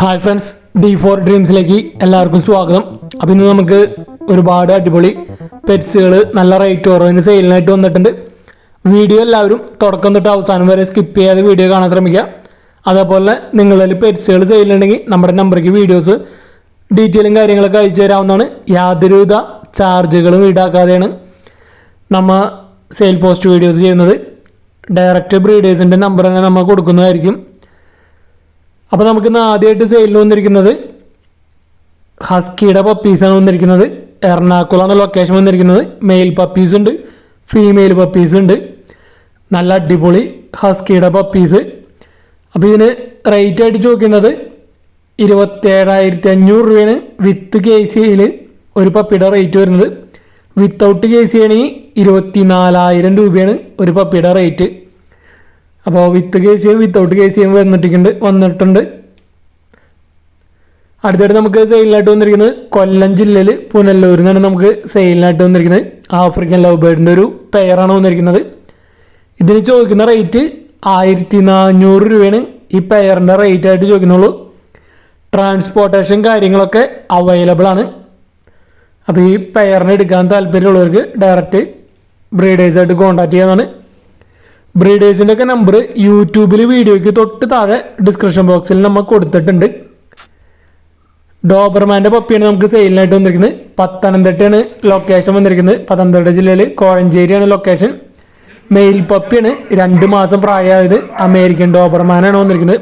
Hi friends, D4 ഡ്രീംസിലേക്ക് എല്ലാവർക്കും സ്വാഗതം. അപ്പം ഇന്ന് നമുക്ക് ഒരുപാട് അടിപൊളി പെറ്റ്സുകൾ നല്ല റേറ്റ് കുറവിന് സെയിലിനായിട്ട് വന്നിട്ടുണ്ട്. വീഡിയോ എല്ലാവരും തുടക്കം തൊട്ട് അവസാനം വരെ സ്കിപ്പ് ചെയ്യാതെ വീഡിയോ കാണാൻ ശ്രമിക്കുക. അതേപോലെ നിങ്ങളിൽ പെറ്റ്സുകൾ സെയിലുണ്ടെങ്കിൽ നമ്മുടെ നമ്പറിലേക്ക് വീഡിയോസ് ഡീറ്റെയിലും കാര്യങ്ങളൊക്കെ അയച്ചു തരാവുന്നതാണ്. യാതൊരുവിധ ചാർജുകളും ഈടാക്കാതെയാണ് നമ്മൾ സെയിൽ പോസ്റ്റ് വീഡിയോസ് ചെയ്യുന്നത്. ഡയറക്റ്റ് ബ്രീഡേഴ്സിൻ്റെ നമ്പർ തന്നെ നമ്മൾ കൊടുക്കുന്നതായിരിക്കും. അപ്പോൾ നമുക്ക് ഇന്ന് ആദ്യമായിട്ട് സെയിലിൽ വന്നിരിക്കുന്നത് ഹസ്കിയുടെ പപ്പീസാണ് വന്നിരിക്കുന്നത്. എറണാകുളമാണ് ലൊക്കേഷൻ വന്നിരിക്കുന്നത്. മെയിൽ പപ്പീസ് ഉണ്ട്, ഫീമെയിൽ പപ്പീസ് ഉണ്ട്. നല്ല അടിപൊളി ഹസ്കിയുടെ പപ്പീസ്. അപ്പോൾ ഇതിന് റേറ്റ് ആയിട്ട് ചോദിക്കുന്നത് 27,500 രൂപയാണ് വിത്ത് KCയിൽ ഒരു പപ്പിയുടെ റേറ്റ് വരുന്നത്. വിത്തൗട്ട് KC ആണെങ്കിൽ 24,000 രൂപയാണ് ഒരു പപ്പിയുടെ റേറ്റ്. അപ്പോൾ വിത്ത് KCയും വിത്തൗട്ട് KCയും വന്നിട്ടുണ്ട്. അടുത്തായിട്ട് നമുക്ക് സെയിലിനായിട്ട് വന്നിരിക്കുന്നത് കൊല്ലം ജില്ലയിൽ പുനല്ലൂരിൽ നിന്നാണ് നമുക്ക് സെയിലിനായിട്ട് വന്നിരിക്കുന്നത്. ആഫ്രിക്കൻ ലവ് ബേർഡിൻ്റെ ഒരു പെയറാണ് വന്നിരിക്കുന്നത്. ഇതിന് ചോദിക്കുന്ന റേറ്റ് 1,400 രൂപയാണ് ഈ പെയറിൻ്റെ റേറ്റ് ആയിട്ട് ചോദിക്കുന്നുള്ളൂ. ട്രാൻസ്പോർട്ടേഷൻ കാര്യങ്ങളൊക്കെ അവൈലബിൾ ആണ്. അപ്പോൾ ഈ പെയറിനെ എടുക്കാൻ താല്പര്യമുള്ളവർക്ക് ഡയറക്റ്റ് ബ്രീഡേഴ്സായിട്ട് കോൺടാക്ട് ചെയ്യാവുന്നതാണ്. ബ്രീഡേഴ്സിൻ്റെ ഒക്കെ നമ്പർ യൂട്യൂബിൽ വീഡിയോയ്ക്ക് തൊട്ട് താഴെ ഡിസ്ക്രിപ്ഷൻ ബോക്സിൽ നമ്മൾ കൊടുത്തിട്ടുണ്ട്. ഡോബർമാൻ്റെ പപ്പിയാണ് നമുക്ക് സെയിലിനായിട്ട് വന്നിരിക്കുന്നത്. പത്തനംതിട്ടയാണ് ലൊക്കേഷൻ വന്നിരിക്കുന്നത്. പത്തനംതിട്ട ജില്ലയിൽ കോഴഞ്ചേരിയാണ് ലൊക്കേഷൻ. മെയിൽ പപ്പിയാണ്, 2 മാസം പ്രായമായത്. അമേരിക്കൻ ഡോബർമാനാണ് വന്നിരിക്കുന്നത്.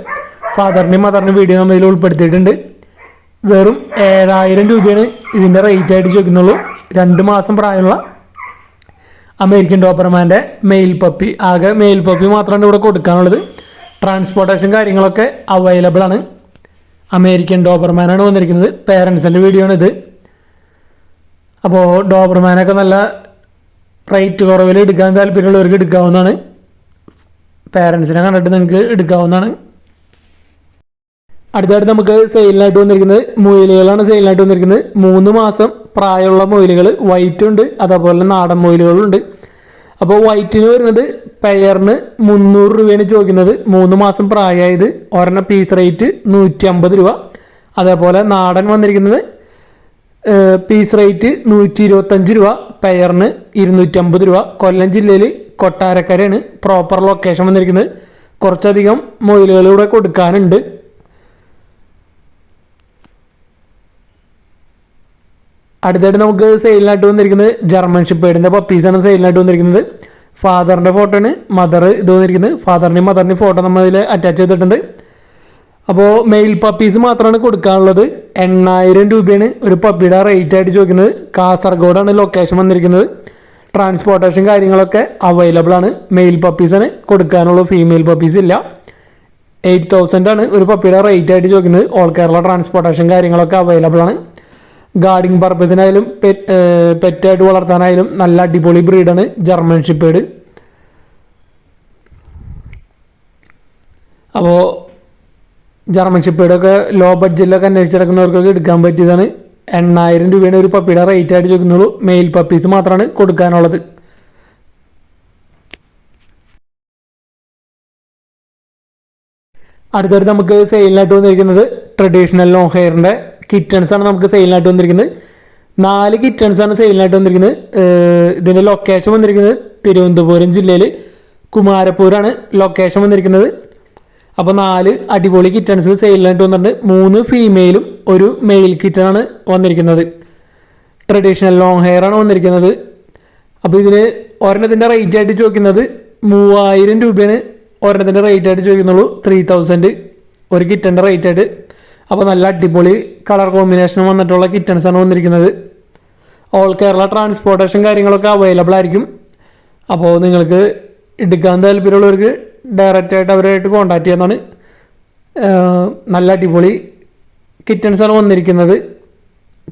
ഫാദറിനെയും മദറിനെയും വീഡിയോ നമ്മൾ ഇതിൽ ഉൾപ്പെടുത്തിയിട്ടുണ്ട്. വെറും 7,000 രൂപയാണ് ഇതിൻ്റെ റേറ്റ് ആയിട്ട് ചോദിക്കുന്നുള്ളൂ. 2 മാസം പ്രായമുള്ള അമേരിക്കൻ ഡോബർമാൻ്റെ മെയിൽ പപ്പി. ആകെ മെയിൽ പപ്പി മാത്രമാണ് ഇവിടെ കൊടുക്കാനുള്ളത്. ട്രാൻസ്പോർട്ടേഷൻ കാര്യങ്ങളൊക്കെ അവൈലബിൾ ആണ്. അമേരിക്കൻ ഡോബർമാനാണ് വന്നിരിക്കുന്നത്. പേരൻസിൻ്റെ വീഡിയോ ആണ് ഇത്. അപ്പോൾ ഡോബർമാനൊക്കെ നല്ല റേറ്റ് കുറവിൽ എടുക്കാൻ താല്പര്യമുള്ളവർക്ക് എടുക്കാവുന്നതാണ്. പേരൻസിനെ കണ്ടിട്ട് നിങ്ങൾക്ക് എടുക്കാവുന്നതാണ്. അടുത്തായിട്ട് നമുക്ക് സെയിലിനായിട്ട് വന്നിരിക്കുന്നത് മുയലുകളാണ് സെയിലിനായിട്ട് വന്നിരിക്കുന്നത്. 3 മാസം പ്രായമുള്ള മുയലുകൾ വൈറ്റും ഉണ്ട്, അതേപോലെ നാടൻ മുയലുകളുണ്ട്. അപ്പോൾ വൈറ്റിന് വരുന്നത് പെയറിന് 300 രൂപയാണ് ചോദിക്കുന്നത്. 3 മാസം പ്രായമായത്. ഒരെണ്ണം പീസ് റേറ്റ് 150 രൂപ. അതേപോലെ നാടൻ വന്നിരിക്കുന്നത് പീസ് റേറ്റ് 125 രൂപ, പെയറിന് 250 രൂപ. കൊല്ലം ജില്ലയിൽ കൊട്ടാരക്കരയാണ് പ്രോപ്പർ ലൊക്കേഷൻ വന്നിരിക്കുന്നത്. കുറച്ചധികം മുയലുകൾ ഇവിടെ കൊടുക്കാനുണ്ട്. അടുത്തായിട്ട് നമുക്ക് സെയിലിനായിട്ട് വന്നിരിക്കുന്നത് ജർമ്മൻ ഷെപ്പേർഡിൻ്റെ പപ്പീസാണ് സെയിലിനായിട്ട് വന്നിരിക്കുന്നത്. ഫാദറിൻ്റെ ഫോട്ടോ ആണ്, മദർ ഇത് വന്നിരിക്കുന്നത്. ഫാദറിൻ്റെയും മദറിൻ്റെയും ഫോട്ടോ നമ്മൾ ഇതിൽ അറ്റാച്ച് ചെയ്തിട്ടുണ്ട്. അപ്പോൾ മെയിൽ പപ്പീസ് മാത്രമാണ് കൊടുക്കാനുള്ളത്. 8,000 രൂപയാണ് ഒരു പപ്പിയുടെ റേറ്റ് ആയിട്ട് ചോദിക്കുന്നത്. കാസർഗോഡാണ് ലൊക്കേഷൻ വന്നിരിക്കുന്നത്. ട്രാൻസ്പോർട്ടേഷൻ കാര്യങ്ങളൊക്കെ അവൈലബിൾ ആണ്. മെയിൽ പപ്പീസാണ് കൊടുക്കാനുള്ളൂ, ഫീമെയിൽ പപ്പീസ് ഇല്ല. 8,000 ആണ് ഒരു പപ്പിയുടെ റേറ്റ് ആയിട്ട് ചോദിക്കുന്നത്. ഓൾ കേരള ട്രാൻസ്പോർട്ടേഷൻ കാര്യങ്ങളൊക്കെ അവൈലബിൾ ആണ്. ഗാർഡിങ് പർപ്പസിനായാലും പെറ്റായിട്ട് വളർത്താനായാലും നല്ല അടിപൊളി ബ്രീഡാണ് ജർമ്മൻ ഷെപ്പേർഡ്. അപ്പോൾ ജർമ്മൻ ഷെപ്പേർഡൊക്കെ ലോ ബഡ്ജറ്റിലൊക്കെ അന്വേഷിച്ച് നടക്കുന്നവർക്കൊക്കെ എടുക്കാൻ പറ്റിയതാണ്. 8,000 രൂപയാണ് ഒരു പപ്പിയുടെ റേറ്റ് ആയിട്ട് ചോദിക്കുന്നുള്ളൂ. മെയിൽ പപ്പീസ് മാത്രമാണ് കൊടുക്കാനുള്ളത്. അടുത്തത് നമുക്ക് സെയിലിനായിട്ട് വന്നിരിക്കുന്നത് ട്രഡീഷണൽ ലോങ് ഹെയറിൻ്റെ കിറ്റൺസാണ് നമുക്ക് സെയിലിനായിട്ട് വന്നിരിക്കുന്നത്. 4 കിറ്റൺസാണ് സെയിലിനായിട്ട് വന്നിരിക്കുന്നത്. ഇതിൻ്റെ ലൊക്കേഷൻ വന്നിരിക്കുന്നത് തിരുവനന്തപുരം ജില്ലയിൽ കുമാരപൂരാണ് ലൊക്കേഷൻ വന്നിരിക്കുന്നത്. അപ്പോൾ 4 അടിപൊളി കിറ്റൺസ് സെയിലിനായിട്ട് വന്നിട്ടുണ്ട്. 3 ഫീമെയിലും ഒരു മെയിൽ കിറ്റണാണ് വന്നിരിക്കുന്നത്. ട്രഡീഷണൽ ലോങ് ഹെയർ ആണ് വന്നിരിക്കുന്നത്. അപ്പോൾ ഇതിന് ഒരെണ്ണത്തിൻ്റെ റേറ്റ് ആയിട്ട് ചോദിക്കുന്നത് 3,000 രൂപയാണ്. ഒരെണ്ണത്തിൻ്റെ റേറ്റ് ആയിട്ട് ചോദിക്കുന്നുള്ളൂ. 3,000 ഒരു കിറ്റൻ്റെ റേറ്റ് ആയിട്ട്. അപ്പോൾ നല്ല അടിപൊളി കളർ കോമ്പിനേഷനും വന്നിട്ടുള്ള കിറ്റൺസാണ് വന്നിരിക്കുന്നത്. ഓൾ കേരള ട്രാൻസ്പോർട്ടേഷൻ കാര്യങ്ങളൊക്കെ അവൈലബിൾ ആയിരിക്കും. അപ്പോൾ നിങ്ങൾക്ക് എടുക്കാൻ താല്പര്യമുള്ളവർക്ക് ഡയറക്റ്റായിട്ട് അവരായിട്ട് കോൺടാക്ട് ചെയ്യുന്നതാണ്. നല്ല അടിപൊളി കിറ്റൺസാണ് വന്നിരിക്കുന്നത്.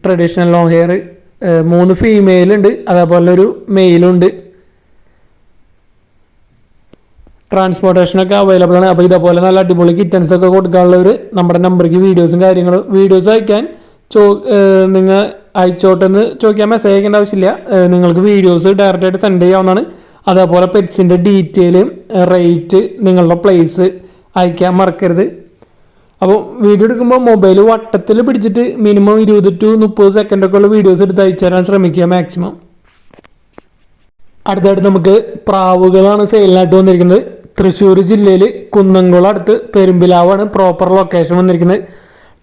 ട്രഡീഷണൽ ലോങ് ഹെയർ 3 ഫീമെയിലുണ്ട്, അതേപോലെ ഒരു മെയിലുണ്ട്. ട്രാൻസ്പോർട്ടേഷനൊക്കെ അവൈലബിൾ ആണ്. അപ്പോൾ ഇതേപോലെ നല്ല അടിപൊളി കിറ്റൻസൊക്കെ കൊടുക്കാനുള്ളവർ നമ്മുടെ നമ്പറിലേക്ക് വീഡിയോസ് അയക്കാൻ നിങ്ങൾ അയച്ചോട്ടെന്ന് ചോദിക്കാൻ മെസ്സേജ് അയക്കേണ്ട ആവശ്യമില്ല. നിങ്ങൾക്ക് വീഡിയോസ് ഡയറക്റ്റായിട്ട് സെൻഡ് ചെയ്യാവുന്നതാണ്. അതേപോലെ പെറ്റ്സിൻ്റെ ഡീറ്റെയിൽ, റേറ്റ്, നിങ്ങളുടെ പ്ലേസ് അയക്കാൻ മറക്കരുത്. അപ്പോൾ വീഡിയോ എടുക്കുമ്പോൾ മൊബൈൽ വട്ടത്തിൽ പിടിച്ചിട്ട് മിനിമം 20 to 30 സെക്കൻഡൊക്കെ ഉള്ള വീഡിയോസ് എടുത്ത് അയച്ചു തരാൻ ശ്രമിക്കുക മാക്സിമം. അടുത്തായിട്ട് നമുക്ക് പ്രാവുകളാണ് സെയിലിനായിട്ട് വന്നിരിക്കുന്നത്. തൃശ്ശൂർ ജില്ലയിൽ കുന്നംകുളം അടുത്ത് പെരുമ്പിലാവാണ് പ്രോപ്പർ ലൊക്കേഷൻ വന്നിരിക്കുന്നത്.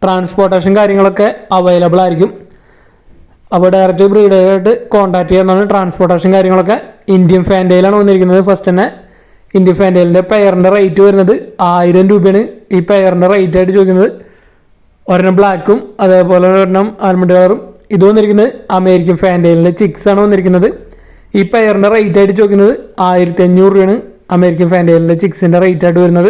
ട്രാൻസ്പോർട്ടേഷൻ കാര്യങ്ങളൊക്കെ അവൈലബിൾ ആയിരിക്കും. അപ്പോൾ ഡയറക്റ്റ് ബ്രീഡറായിട്ട് കോൺടാക്ട് ചെയ്യാവുന്നതാണ്. ട്രാൻസ്പോർട്ടേഷൻ കാര്യങ്ങളൊക്കെ ഇന്ത്യൻ ഫാൻറ്റയിലാണ് വന്നിരിക്കുന്നത്. ഫസ്റ്റ് തന്നെ ഇന്ത്യൻ ഫാൻറ്റയിലിൻ്റെ പെയറിൻ്റെ റേറ്റ് വരുന്നത് 1000 രൂപയാണ്. ഈ പെയറിൻ്റെ റേറ്റ് ആയിട്ട് ചോദിക്കുന്നത്. ഒരെണ്ണം ബ്ലാക്കും അതേപോലെ ഒരെണ്ണം ആൽമണ്ട് കളറും. ഇത് വന്നിരിക്കുന്നത് അമേരിക്കൻ ഫാൻറ്റയിലിൻ്റെ ചിക്സാണ് വന്നിരിക്കുന്നത്. ഈ പെയറിൻ്റെ റേറ്റ് ആയിട്ട് ചോദിക്കുന്നത് 1500 രൂപയാണ് അമേരിക്കൻ ഫാൻറ്റയിലിൻ്റെ ചിക്സിൻ്റെ റേറ്റ് ആയിട്ട് വരുന്നത്.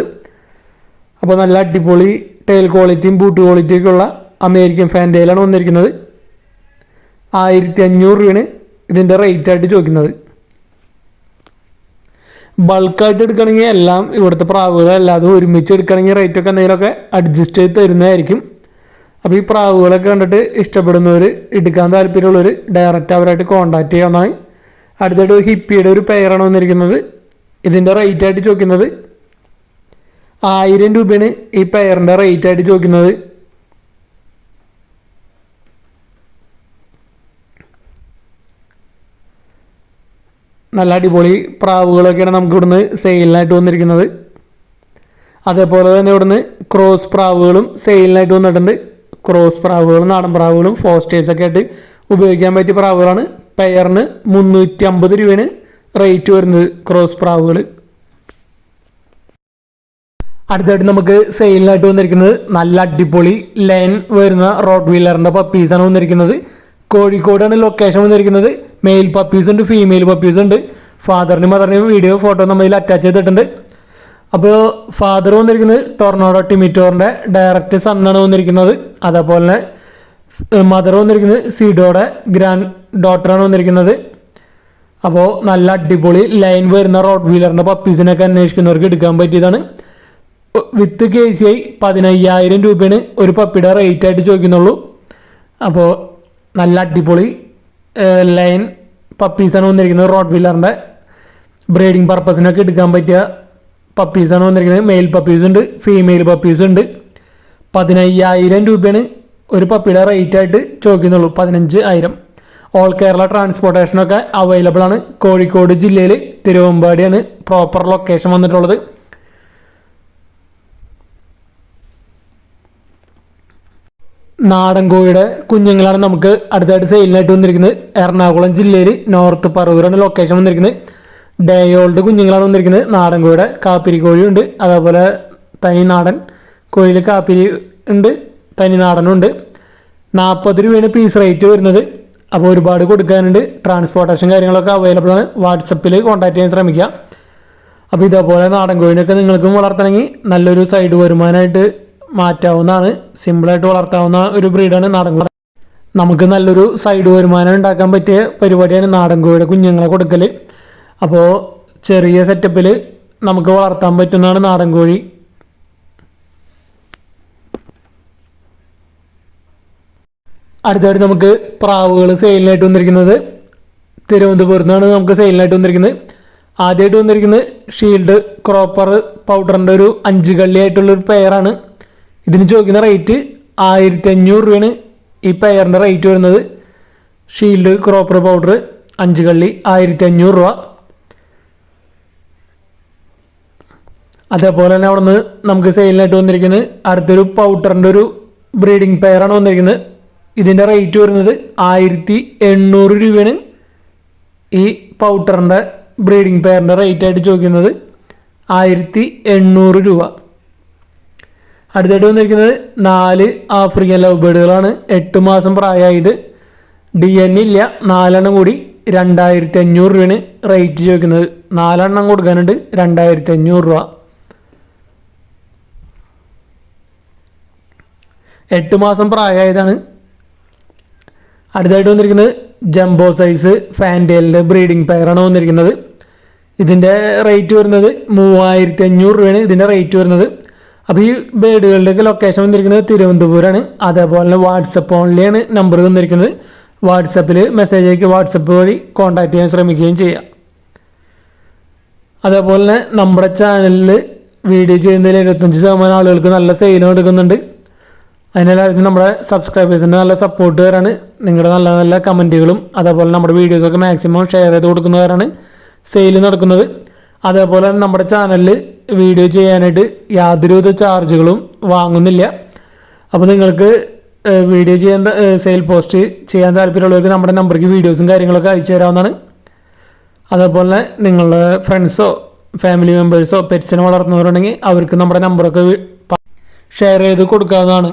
അപ്പോൾ നല്ല അടിപൊളി ടെയിൽ ക്വാളിറ്റിയും ബൂട്ട് ക്വാളിറ്റിയൊക്കെ ഉള്ള അമേരിക്കൻ ഫാൻറ്റയിലാണ് വന്നിരിക്കുന്നത്. 1500 രൂപയാണ് ഇതിൻ്റെ റേറ്റ് ആയിട്ട് ചോദിക്കുന്നത്. ബൾക്കായിട്ട് എടുക്കുകയാണെങ്കിൽ എല്ലാം ഇവിടുത്തെ പ്രാവുകളല്ലാതെ ഒരുമിച്ച് എടുക്കുകയാണെങ്കിൽ റേറ്റൊക്കെ എന്തെങ്കിലുമൊക്കെ അഡ്ജസ്റ്റ് ചെയ്ത് തരുന്നതായിരിക്കും. അപ്പോൾ ഈ പ്രാവുകളൊക്കെ കണ്ടിട്ട് ഇഷ്ടപ്പെടുന്നവർ, എടുക്കാൻ താല്പര്യമുള്ളവർ ഡയറക്റ്റ് അവരായിട്ട് കോൺടാക്ട് ചെയ്യാവുന്നതാണ്. അടുത്തായിട്ട് ഹിപ്പിയുടെ ഒരു പെയറാണ് വന്നിരിക്കുന്നത്. ഇതിൻ്റെ റേറ്റ് ആയിട്ട് ചോദിക്കുന്നത് 1000 രൂപയാണ് ഈ പെയറിൻ്റെ റേറ്റ് ആയിട്ട് ചോദിക്കുന്നത്. നല്ല അടിപൊളി പ്രാവുകളൊക്കെയാണ് നമുക്ക് ഇവിടുന്ന് സെയിലിനായിട്ട് വന്നിരിക്കുന്നത്. അതേപോലെ തന്നെ ഇവിടുന്ന് ക്രോസ് പ്രാവുകളും സെയിലിനായിട്ട് വന്നിട്ടുണ്ട്. ക്രോസ് പ്രാവുകളും നാടൻ പ്രാവുകളും ഫോസ്റ്റേഴ്സൊക്കെ ആയിട്ട് ഉപയോഗിക്കാൻ പറ്റിയ പ്രാവുകളാണ്. പെയറിന് 350 രൂപയാണ് റേറ്റ് വരുന്നത് ക്രോസ് പ്രാവുകൾ. അടുത്തായിട്ട് നമുക്ക് സെയിലിനായിട്ട് വന്നിരിക്കുന്നത് നല്ല അടിപൊളി ലൈൻ വരുന്ന റോഡ് വീലറിൻ്റെ പപ്പീസാണ് വന്നിരിക്കുന്നത്. കോഴിക്കോടാണ് ലൊക്കേഷൻ വന്നിരിക്കുന്നത്. മെയിൽ പപ്പീസ് ഉണ്ട്, ഫീമെയിൽ പപ്പീസ് ഉണ്ട്. ഫാദറിനും മദറിനും വീഡിയോ ഫോട്ടോ നമ്മൾ അറ്റാച്ച് ചെയ്തിട്ടുണ്ട്. അപ്പോൾ ഫാദർ വന്നിരിക്കുന്നത് ടൊർണാഡോ ടിമിറ്റോറിൻ്റെ ഡയറക്റ്റ് സണ്ണാണ് വന്നിരിക്കുന്നത്. അതേപോലെ തന്നെ മദർ വന്നിരിക്കുന്നത് സീഡോയുടെ ഗ്രാൻഡ് ഡോട്ടറാണ് വന്നിരിക്കുന്നത്. അപ്പോൾ നല്ല അടിപൊളി ലൈൻ വരുന്ന റോഡ് വീലറിൻ്റെ പപ്പീസിനൊക്കെ അന്വേഷിക്കുന്നവർക്ക് എടുക്കാൻ പറ്റിയതാണ്. വിത്ത് KCI 15000 രൂപയാണ് ഒരു പപ്പിയുടെ റേറ്റ് ആയിട്ട് ചോദിക്കുന്നുള്ളൂ. അപ്പോൾ നല്ല അടിപൊളി ലൈൻ പപ്പീസാണ് വന്നിരിക്കുന്നത്. റോഡ് വീലറിൻ്റെ ബ്രീഡിങ് പർപ്പസിനൊക്കെ എടുക്കാൻ പറ്റിയ പപ്പീസാണ് വന്നിരിക്കുന്നത്. മെയിൽ പപ്പീസ് ഉണ്ട്, ഫീമെയിൽ പപ്പീസ് ഉണ്ട്. 15000 രൂപയാണ് ഒരു പപ്പിയുടെ റേറ്റ് ആയിട്ട് ചോദിക്കുന്നുള്ളൂ. 15000. ഓൾ കേരള ട്രാൻസ്പോർട്ടേഷനൊക്കെ അവൈലബിൾ ആണ്. കോഴിക്കോട് ജില്ലയിൽ തിരുവമ്പാടിയാണ് പ്രോപ്പർ ലൊക്കേഷൻ വന്നിട്ടുള്ളത്. നാടൻ കോഴിയുടെ കുഞ്ഞുങ്ങളാണ് നമുക്ക് അടുത്തായിട്ട് സെയിലിനായിട്ട് വന്നിരിക്കുന്നത്. എറണാകുളം ജില്ലയിൽ നോർത്ത് പറവൂരാണ് ലൊക്കേഷൻ വന്നിരിക്കുന്നത്. ഡേ ഓൾഡ് കുഞ്ഞുങ്ങളാണ് വന്നിരിക്കുന്നത്. നാടൻ കോഴിയുടെ കാപ്പിരി കോഴിയുണ്ട്, അതേപോലെ തനി നാടൻ കോഴിയിൽ കാപ്പിരി ഉണ്ട്, തനി നാടനും ഉണ്ട്. 40 രൂപയാണ് പീസ് റേറ്റ് വരുന്നത്. അപ്പോൾ ഒരുപാട് കൊടുക്കാനുണ്ട്. ട്രാൻസ്പോർട്ടേഷൻ കാര്യങ്ങളൊക്കെ അവൈലബിൾ ആണ്. വാട്സപ്പിൽ കോൺടാക്ട് ചെയ്യാൻ ശ്രമിക്കുക. അപ്പോൾ ഇതേപോലെ നാടൻ കോഴിനൊക്കെ നിങ്ങൾക്കും വളർത്തണമെങ്കിൽ നല്ലൊരു സൈഡ് വരുമാനമായിട്ട് മാറ്റാവുന്നതാണ്. സിമ്പിളായിട്ട് വളർത്താവുന്ന ഒരു ബ്രീഡാണ് നാടൻ കോഴി. നമുക്ക് നല്ലൊരു സൈഡ് വരുമാനം ഉണ്ടാക്കാൻ പറ്റിയ പരിപാടിയാണ് നാടൻ കോഴിയുടെ കുഞ്ഞുങ്ങളെ കൊടുക്കൽ. അപ്പോൾ ചെറിയ സെറ്റപ്പിൽ നമുക്ക് വളർത്താൻ പറ്റുന്നതാണ് നാടൻ കോഴി. അടുത്തായിട്ട് നമുക്ക് പ്രാവുകൾ സെയിലിനായിട്ട് വന്നിരിക്കുന്നത് തിരുവനന്തപുരത്ത് നിന്നാണ് നമുക്ക് സെയിലിനായിട്ട് വന്നിരിക്കുന്നത്. ആദ്യമായിട്ട് വന്നിരിക്കുന്നത് ഷീൽഡ് ക്രോപ്പർ പൗഡറിൻ്റെ ഒരു 5 കള്ളിയായിട്ടുള്ളൊരു പെയറാണ്. ഇതിന് ചോദിക്കുന്ന റേറ്റ് 1500 രൂപയാണ് ഈ പെയറിൻ്റെ റേറ്റ് വരുന്നത്. ഷീൽഡ് ക്രോപ്പർ പൗഡർ 5 കള്ളി 1500 രൂപ. അതേപോലെ തന്നെ അവിടെ നിന്ന് നമുക്ക് സെയിലിനായിട്ട് വന്നിരിക്കുന്നത് അടുത്തൊരു പൗഡറിൻ്റെ ഒരു ബ്രീഡിംഗ് പെയറാണ് വന്നിരിക്കുന്നത്. ഇതിൻ്റെ റേറ്റ് വരുന്നത് 1800 രൂപയാണ് ഈ പൗഡറിൻ്റെ ബ്രീഡിംഗ് പെയറിൻ്റെ റേറ്റ് ആയിട്ട് ചോദിക്കുന്നത്. 1800 രൂപ. അടുത്തായിട്ട് വന്നിരിക്കുന്നത് 4 ആഫ്രിക്കൻ ലവ് ബേഡുകളാണ്. 8 മാസം പ്രായമായത്. DNA ഇല്ല. 4 എണ്ണം കൂടി 2500 രൂപയാണ് റേറ്റ് ചോദിക്കുന്നത്. 4 എണ്ണം കൊടുക്കാനുണ്ട്. 2500 രൂപ. 8 മാസം പ്രായമായതാണ്. അടുത്തായിട്ട് വന്നിരിക്കുന്നത് ജംബോ സൈസ് ഫാൻറ്റേലിൻ്റെ ബ്രീഡിംഗ് പെയറാണ് വന്നിരിക്കുന്നത്. ഇതിൻ്റെ റേറ്റ് വരുന്നത് 3500 രൂപയാണ് ഇതിൻ്റെ റേറ്റ് വരുന്നത്. അപ്പോൾ ഈ ബേഡുകളുടെയൊക്കെ ലൊക്കേഷൻ വന്നിരിക്കുന്നത് തിരുവനന്തപുരമാണ്. അതേപോലെ തന്നെ വാട്സപ്പ് ഓൺലിയാണ് നമ്പർ തന്നിരിക്കുന്നത്. വാട്സപ്പിൽ മെസ്സേജ് അയക്കുക. വാട്സപ്പ് വഴി കോൺടാക്ട് ചെയ്യാൻ ശ്രമിക്കുകയും ചെയ്യാം. അതേപോലെ തന്നെ നമ്മുടെ ചാനലിൽ വീഡിയോ ചെയ്യുന്നതിൽ 75% ആളുകൾക്ക് നല്ല സെയിലും എടുക്കുന്നുണ്ട്. അതിനെല്ലാവർക്കും നമ്മുടെ സബ്സ്ക്രൈബേഴ്സിൻ്റെ നല്ല സപ്പോർട്ട് വരാണ്. നിങ്ങളുടെ നല്ല നല്ല കമൻറ്റുകളും അതേപോലെ നമ്മുടെ വീഡിയോസൊക്കെ മാക്സിമം ഷെയർ ചെയ്ത് കൊടുക്കുന്നവരാണ് സെയിൽ നടക്കുന്നത്. അതേപോലെ നമ്മുടെ ചാനലിൽ വീഡിയോ ചെയ്യാനായിട്ട് യാതൊരുവിധ ചാർജുകളും വാങ്ങുന്നില്ല. അപ്പോൾ നിങ്ങൾക്ക് വീഡിയോ ചെയ്യാൻ സെയിൽ പോസ്റ്റ് ചെയ്യാൻ താല്പര്യമുള്ളവർക്ക് നമ്മുടെ നമ്പർക്ക് വീഡിയോസും കാര്യങ്ങളൊക്കെ അയച്ചു തരാവുന്നതാണ്. അതേപോലെ നിങ്ങളുടെ ഫ്രണ്ട്സോ ഫാമിലി മെമ്പേഴ്സോ പെറ്റ്സിനെ വളർത്തുന്നവരുണ്ടെങ്കിൽ അവർക്ക് നമ്മുടെ നമ്പറൊക്കെ ഷെയർ ചെയ്ത് കൊടുക്കാവുന്നതാണ്.